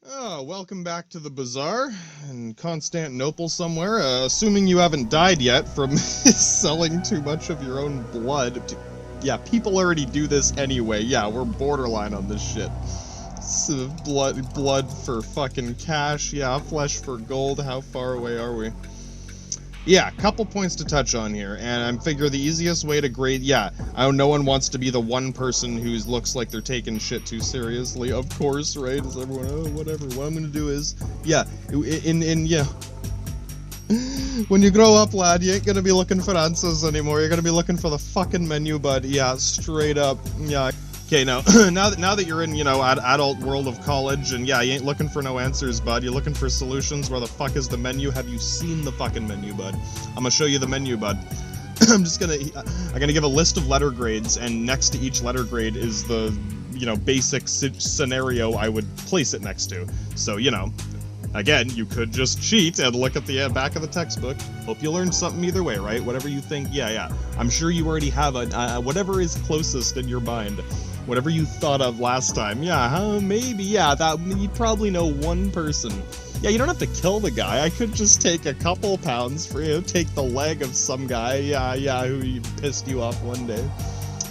Oh, welcome back to the bazaar in Constantinople somewhere. Assuming you haven't died yet from selling too much of your own blood. Yeah, people already do this anyway. Yeah, we're borderline on this shit. So blood for fucking cash. Yeah, flesh for gold. How far away are we? Yeah, couple points to touch on here, and I figure the easiest way to grade, no one wants to be the one person who looks like they're taking shit too seriously, of course, right? Is everyone, oh, whatever, what I'm gonna do is, when you grow up, lad, you ain't gonna be looking for answers anymore, you're gonna be looking for the fucking menu, bud, yeah, straight up, yeah. Okay, now that you're in, adult world of college, and yeah, you ain't looking for no answers, bud. You're looking for solutions. Where the fuck is the menu? Have you seen the fucking menu, bud? I'm gonna show you the menu, bud. I'm gonna give a list of letter grades, and next to each letter grade is the, basic scenario I would place it next to. So, again, you could just cheat and look at the back of the textbook. Hope you learned something either way, right? Whatever you think, yeah. I'm sure you already have whatever is closest in your mind. Whatever you thought of last time. Maybe, that you probably know one person. Yeah, you don't have to kill the guy. I could just take a couple pounds for you, take the leg of some guy, who pissed you off one day.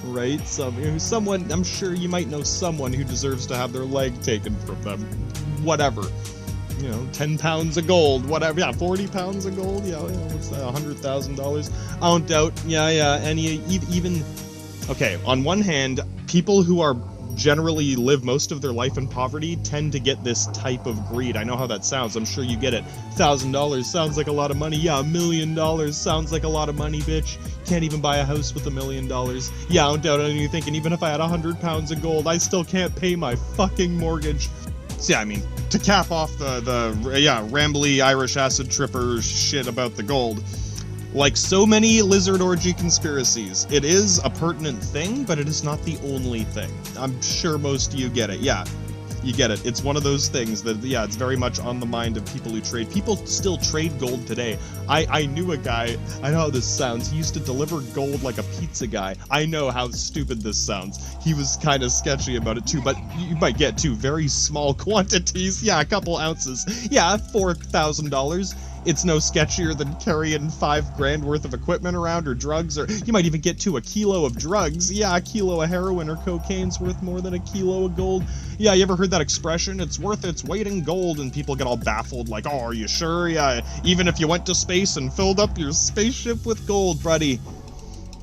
Right? Someone, I'm sure you might know someone who deserves to have their leg taken from them. Whatever. 10 pounds of gold, whatever, 40 pounds of gold, what's that, $100,000? I don't doubt, even, okay, on one hand, people who are generally live most of their life in poverty tend to get this type of greed. I know how that sounds, I'm sure you get it. $1,000 sounds like a lot of money, $1 million sounds like a lot of money, bitch. Can't even buy a house with $1 million. Yeah, I don't doubt it, and you're thinking, even if I had 100 pounds of gold, I still can't pay my fucking mortgage. So, yeah, I mean, to cap off the rambly Irish acid tripper shit about the gold, like so many lizard orgy conspiracies, it is a pertinent thing, but it is not the only thing. I'm sure most of you get it. Yeah, you get it. It's one of those things that, it's very much on the mind of people who trade. People still trade gold today. I knew a guy, I know how this sounds, he used to deliver gold like a pizza guy. I know how stupid this sounds. He was kind of sketchy about it too, but you might get too very small quantities. Yeah, a couple ounces. Yeah, $4,000. It's no sketchier than carrying $5,000 worth of equipment around, or drugs, or you might even get to a kilo of drugs. Yeah, a kilo of heroin or cocaine's worth more than a kilo of gold. Yeah, you ever heard that expression? It's worth its weight in gold, and people get all baffled, like, oh, are you sure? Yeah, even if you went to space and filled up your spaceship with gold, buddy.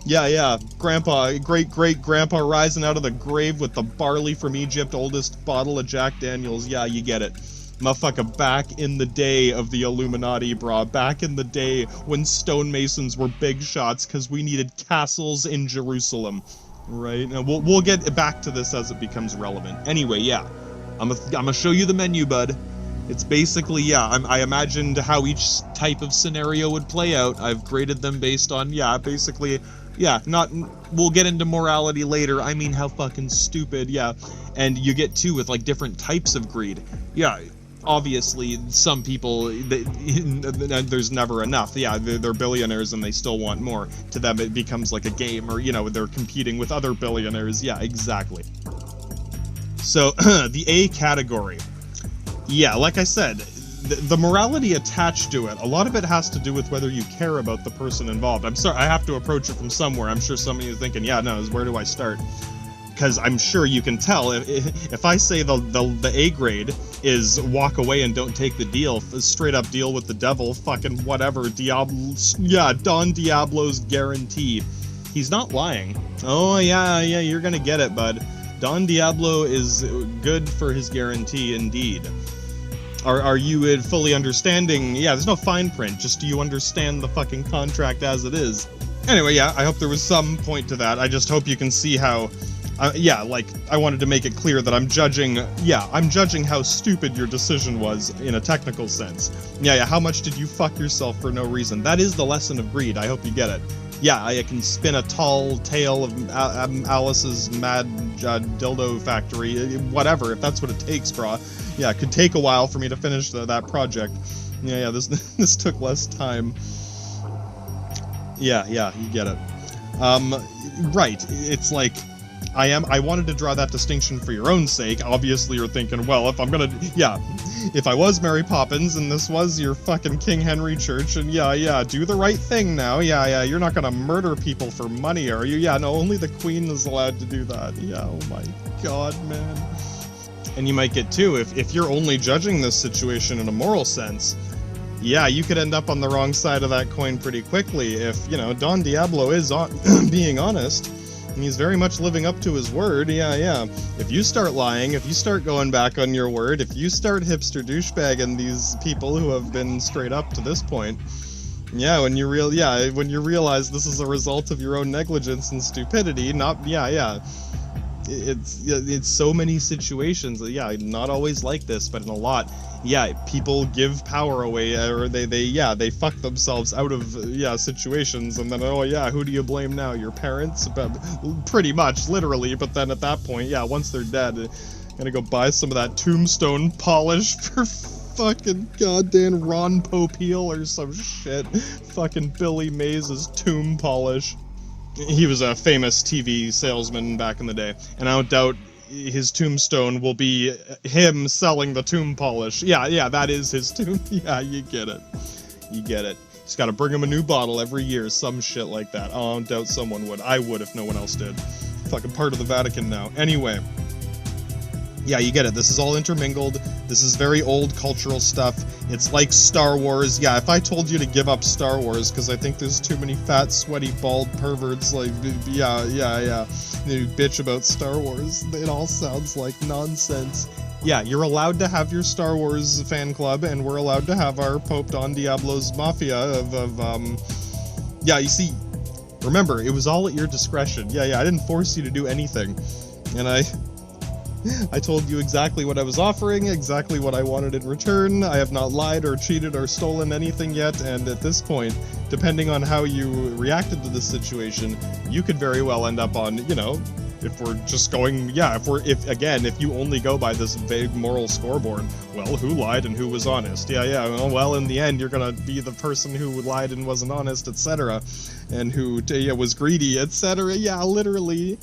Yeah, Grandpa, great-great-grandpa rising out of the grave with the barley from Egypt, oldest bottle of Jack Daniels. Yeah, you get it. Motherfucker, back in the day of the Illuminati, brah. Back in the day when stonemasons were big shots because we needed castles in Jerusalem. Right? And we'll get back to this as it becomes relevant. Anyway, yeah. I'm gonna show you the menu, bud. It's basically, I imagined how each type of scenario would play out. I've graded them based on, we'll get into morality later. I mean, how fucking stupid, And you get, too, with, like, different types of greed. Yeah, obviously, some people, there's never enough. Yeah, they're billionaires and they still want more. To them, it becomes like a game, or, they're competing with other billionaires. Yeah, exactly. So, the A category. Yeah, like I said, the morality attached to it, a lot of it has to do with whether you care about the person involved. I'm sorry, I have to approach it from somewhere. I'm sure some of you are thinking, where do I start? Because I'm sure you can tell, if I say the A grade is walk away and don't take the deal, straight up deal with the devil, fucking whatever, Don Diablo's guarantee. He's not lying. Oh, yeah, you're gonna get it, bud. Don Diablo is good for his guarantee, indeed. Are you fully understanding? Yeah, there's no fine print, just do you understand the fucking contract as it is? Anyway, I hope there was some point to that. I just hope you can see how... I wanted to make it clear that I'm judging how stupid your decision was in a technical sense. How much did you fuck yourself for no reason? That is the lesson of greed, I hope you get it. Yeah, I can spin a tall tale of Alice's mad dildo factory, whatever, if that's what it takes, brah. Yeah, it could take a while for me to finish that project. This took less time. Yeah, you get it. Right, it's like... I wanted to draw that distinction for your own sake. Obviously, you're thinking, well, if I'm gonna, yeah, if I was Mary Poppins and this was your fucking King Henry Church, and yeah, do the right thing now. Yeah, you're not gonna murder people for money, are you? Yeah, no, only the Queen is allowed to do that. Yeah, oh my God, man. And you might get too, if you're only judging this situation in a moral sense, yeah, you could end up on the wrong side of that coin pretty quickly. If, you know, Don Diablo is being honest, and he's very much living up to his word, yeah. If you start lying, if you start going back on your word, if you start hipster douchebagging these people who have been straight up to this point, yeah, when you realize this is a result of your own negligence and stupidity, it's so many situations, not always like this, but in a lot, people give power away, or they fuck themselves out of situations, and then who do you blame now? Your parents? But pretty much, literally. But then at that point, once they're dead, gonna go buy some of that tombstone polish for fucking goddamn Ron Popeil or some shit. Fucking Billy Mays' tomb polish. He was a famous TV salesman back in the day, and I don't doubt his tombstone will be him selling the tomb polish. Yeah, that is his tomb. Yeah, you get it. He's got to bring him a new bottle every year, some shit like that. Oh, I don't doubt someone would. I would if no one else did. Fucking part of the Vatican now. Anyway. Yeah, you get it. This is all intermingled. This is very old cultural stuff. It's like Star Wars. Yeah, if I told you to give up Star Wars because I think there's too many fat, sweaty, bald perverts, like, they bitch about Star Wars, it all sounds like nonsense. Yeah, you're allowed to have your Star Wars fan club, and we're allowed to have our Pope Don Diablo's mafia you see, remember, it was all at your discretion. I didn't force you to do anything. And I told you exactly what I was offering, exactly what I wanted in return. I have not lied or cheated or stolen anything yet, and at this point, depending on how you reacted to this situation, you could very well end up on, if we're just going, if you only go by this vague moral scoreboard, well, who lied and who was honest? Well, in the end, you're gonna be the person who lied and wasn't honest, etc., and who was greedy, etc. Yeah, literally.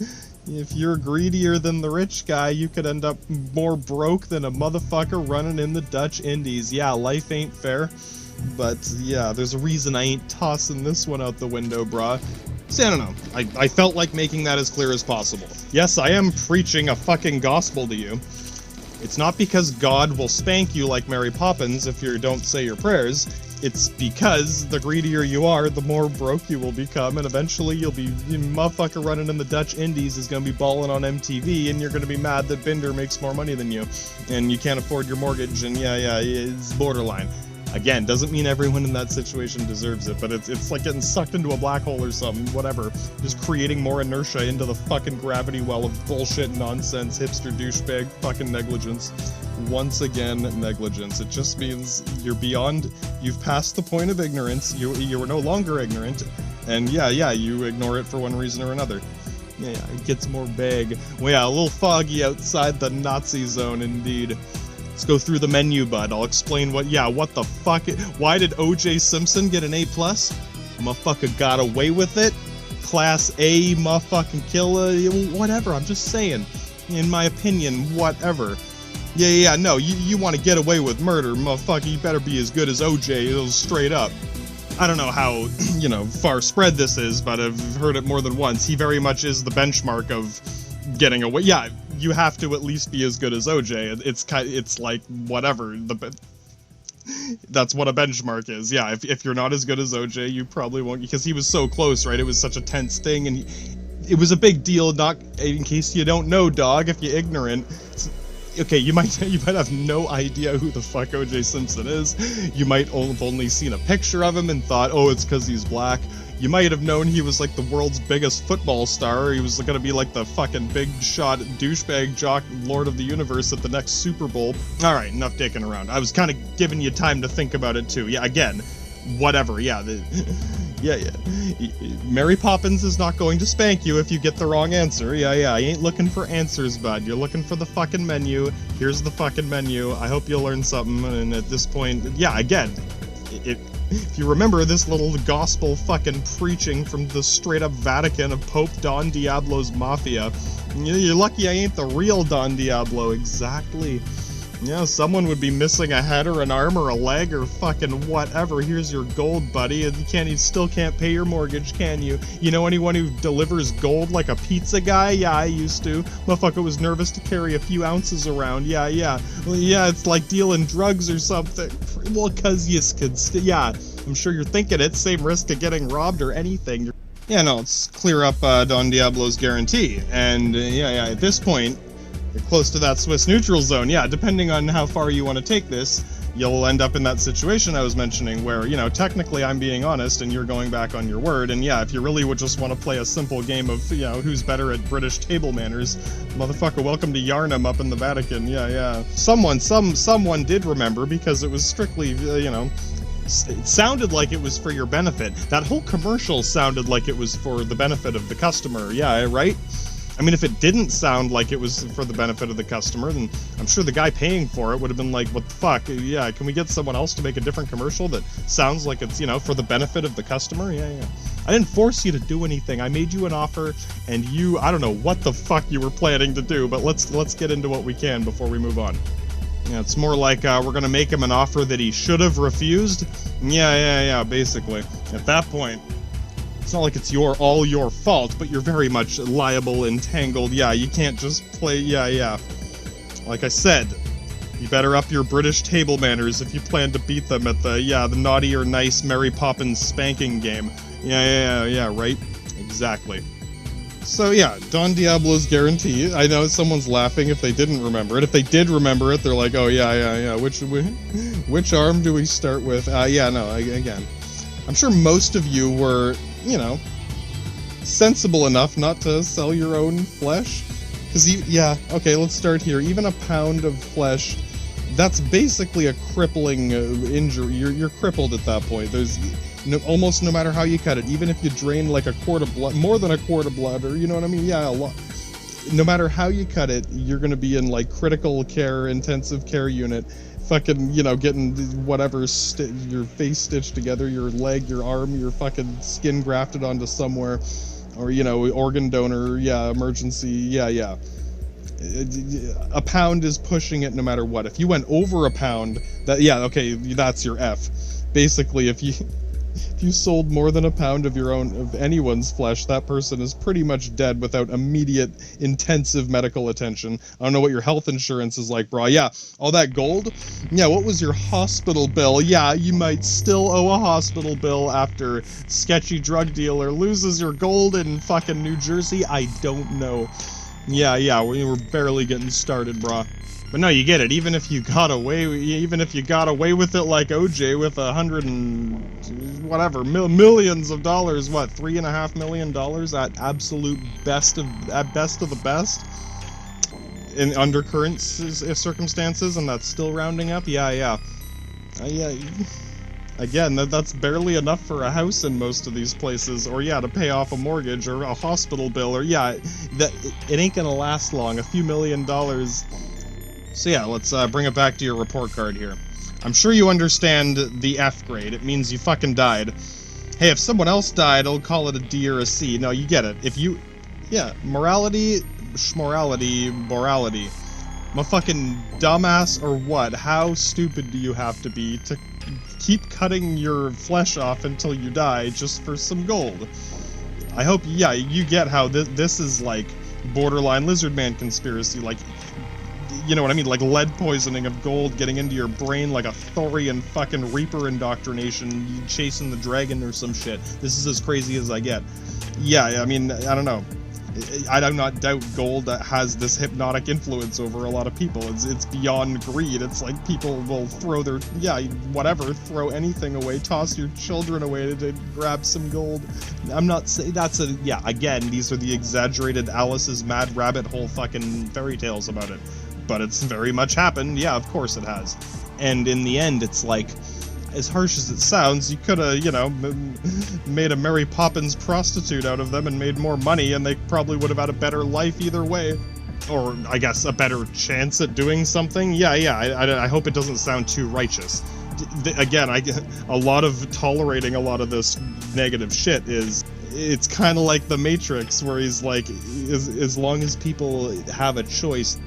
If you're greedier than the rich guy, you could end up more broke than a motherfucker running in the Dutch Indies. Yeah, life ain't fair. But, there's a reason I ain't tossing this one out the window, brah. See, I don't know. I felt like making that as clear as possible. Yes, I am preaching a fucking gospel to you. It's not because God will spank you like Mary Poppins if you don't say your prayers. It's because the greedier you are, the more broke you will become, and eventually you'll be motherfucker running in the Dutch Indies is gonna be balling on MTV, and you're gonna be mad that Binder makes more money than you, and you can't afford your mortgage, and it's borderline. Again, doesn't mean everyone in that situation deserves it, but it's like getting sucked into a black hole or something, whatever. Just creating more inertia into the fucking gravity well of bullshit, nonsense, hipster douchebag fucking negligence. Once again, negligence. It just means you've passed the point of ignorance, you were no longer ignorant, and you ignore it for one reason or another. It gets more vague. Well, a little foggy outside the Nazi zone, indeed. Let's go through the menu, bud. I'll explain what the fuck, why did O.J. Simpson get an A+? Motherfucker got away with it. Class A, motherfucking killer, whatever, I'm just saying. In my opinion, whatever. No, you want to get away with murder, motherfucker, you better be as good as O.J., straight up. I don't know how, far spread this is, but I've heard it more than once. He very much is the benchmark of getting away. Yeah, you have to at least be as good as OJ. It's like whatever. That's what a benchmark is. Yeah, if you're not as good as OJ, you probably won't, because he was so close, right? It was such a tense thing, and it was a big deal. Not in case you don't know, dog. If you're ignorant. Okay, you might have no idea who the fuck O.J. Simpson is. You might have only seen a picture of him and thought, oh, it's because he's black. You might have known he was like the world's biggest football star. He was gonna be like the fucking big shot douchebag jock Lord of the Universe at the next Super Bowl. Alright, enough dicking around. I was kind of giving you time to think about it too. Yeah, again, whatever, yeah. Mary Poppins is not going to spank you if you get the wrong answer. Yeah, you ain't looking for answers, bud. You're looking for the fucking menu. Here's the fucking menu. I hope you'll learn something, and at this point, yeah, again, If you remember this little gospel fucking preaching from the straight-up Vatican of Pope Don Diablo's Mafia, you're lucky I ain't the real Don Diablo. Exactly. Yeah, someone would be missing a head or an arm or a leg or fucking whatever. Here's your gold, buddy. You still can't pay your mortgage, can you? You know anyone who delivers gold like a pizza guy? Yeah, I used to. Motherfucker was nervous to carry a few ounces around. Yeah. Well, yeah, it's like dealing drugs or something. Well, cause you could, yeah. I'm sure you're thinking it. Same risk of getting robbed or anything. Yeah, no, let's clear up Don Diablo's guarantee. And yeah, at this point, you're close to that Swiss neutral zone. Yeah, depending on how far you want to take this, you'll end up in that situation I was mentioning where, you know, technically I'm being honest and you're going back on your word. And yeah, if you really would just want to play a simple game of, you know, who's better at British table manners, motherfucker, welcome to Yarnum up in the Vatican. Yeah. Someone did remember because it was strictly, you know, it sounded like it was for your benefit. That whole commercial sounded like it was for the benefit of the customer. Yeah, right? I mean, if it didn't sound like it was for the benefit of the customer, then I'm sure the guy paying for it would have been like, what the fuck? Yeah, can we get someone else to make a different commercial that sounds like it's, you know, for the benefit of the customer? Yeah. I didn't force you to do anything. I made you an offer, and you, I don't know what the fuck you were planning to do, but let's get into what we can before we move on. Yeah, it's more like we're gonna make him an offer that he should have refused. Yeah, basically. At that point, it's not like it's all your fault, but you're very much liable, entangled. Yeah, you can't just play, yeah. Like I said, you better up your British table manners if you plan to beat them at the naughty or nice Mary Poppins spanking game. Yeah, right? Exactly. So yeah, Don Diablo's guarantee. I know someone's laughing if they didn't remember it. If they did remember it, they're like, oh yeah. Which arm do we start with? Again, I'm sure most of you were, you know, sensible enough not to sell your own flesh. Because, okay, let's start here. Even a pound of flesh, that's basically a crippling injury. You're crippled at that point. There's almost no matter how you cut it. Even if you drain like a quart of blood, more than a quart of blood, or you know what I mean? Yeah, a lot. No matter how you cut it, you're going to be in like critical care, intensive care unit. Fucking, you know, getting whatever, your face stitched together, your leg, your arm, your fucking skin grafted onto somewhere, or, you know, organ donor, emergency, yeah. A pound is pushing it no matter what. If you went over a pound, that's your F. Basically, if you sold more than a pound of anyone's flesh, that person is pretty much dead without immediate intensive medical attention. I don't know what your health insurance is like, bro. Yeah, all that gold? Yeah, what was your hospital bill? Yeah, you might still owe a hospital bill after sketchy drug dealer loses your gold in fucking New Jersey. I don't know. Yeah, we were barely getting started, bro. But no, you get it. Even if you got away with it like OJ with millions of dollars, $3.5 million at absolute best of the best in undercurrent circumstances, and that's still rounding up. Yeah. Again, that's barely enough for a house in most of these places, or to pay off a mortgage or a hospital bill, or it ain't gonna last long. A few $1 million. So yeah, let's bring it back to your report card here. I'm sure you understand the F grade. It means you fucking died. Hey, if someone else died, I'll call it a D or a C. No, you get it. Morality. I'm a fucking dumbass or what? How stupid do you have to be to keep cutting your flesh off until you die just for some gold? I hope, you get how this is like borderline lizard man conspiracy, like, you know what I mean, like lead poisoning of gold getting into your brain like a Thorian fucking Reaper indoctrination, you chasing the dragon or some shit. This is as crazy as I get. Yeah, I mean, I don't know. I do not doubt gold has this hypnotic influence over a lot of people. It's beyond greed. It's like people will throw throw anything away, toss your children away to grab some gold. I'm not saying again, these are the exaggerated Alice's Mad Rabbit Hole fucking fairy tales about it. But it's very much happened. Yeah, of course it has. And in the end, it's like, as harsh as it sounds, you could have, made a Mary Poppins prostitute out of them and made more money, and they probably would have had a better life either way. Or, I guess, a better chance at doing something. Yeah, I hope it doesn't sound too righteous. again, a lot of tolerating a lot of this negative shit it's kind of like the Matrix, where he's like, as long as people have a choice,